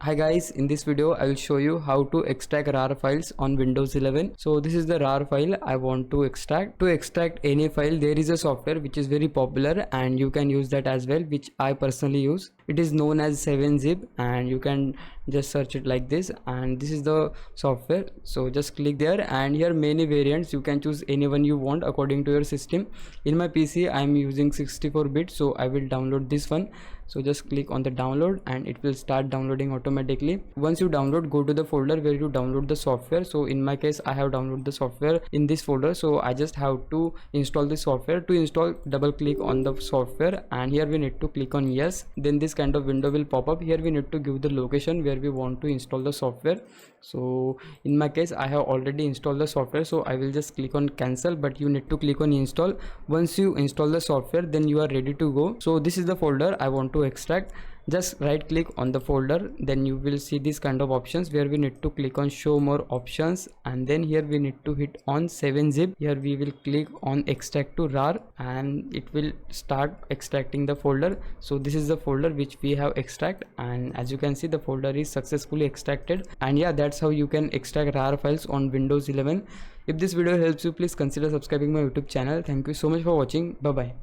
Hi guys, in this video I will show you how to extract RAR files on Windows 11. So this is the RAR file I want to extract. To extract any file, there is a software which is very popular and you can use that as well, which I personally use. It is known as unzip and you can just search it like this, and this is the software. So just click there, and here many variants, you can choose any one you want according to your system. In my PC I am using 64-bit, so I will download this one. So just click on the download and it will start downloading automatically. Once you download, go to the folder where you download the software. So in my case I have downloaded the software in this folder, so I just have to install the software. To install, double click on the software and here we need to click on yes. Then this kind of window will pop up. Here we need to give the location where we want to install the software. So in my case I have already installed the software, so I will just click on cancel, but you need to click on install. Once you install the software, then you are ready to go. So this is the folder I want to extract. Just right click on the folder, then you will see this kind of options where we need to click on show more options, and then here we need to hit on 7-zip. Here we will click on extract to RAR and it will start extracting the folder. So this is the folder which we have extract, and as you can see the folder is successfully extracted. And yeah, that's how you can extract RAR files on Windows 11. If this video helps you, please consider subscribing my YouTube channel. Thank you so much for watching. Bye bye.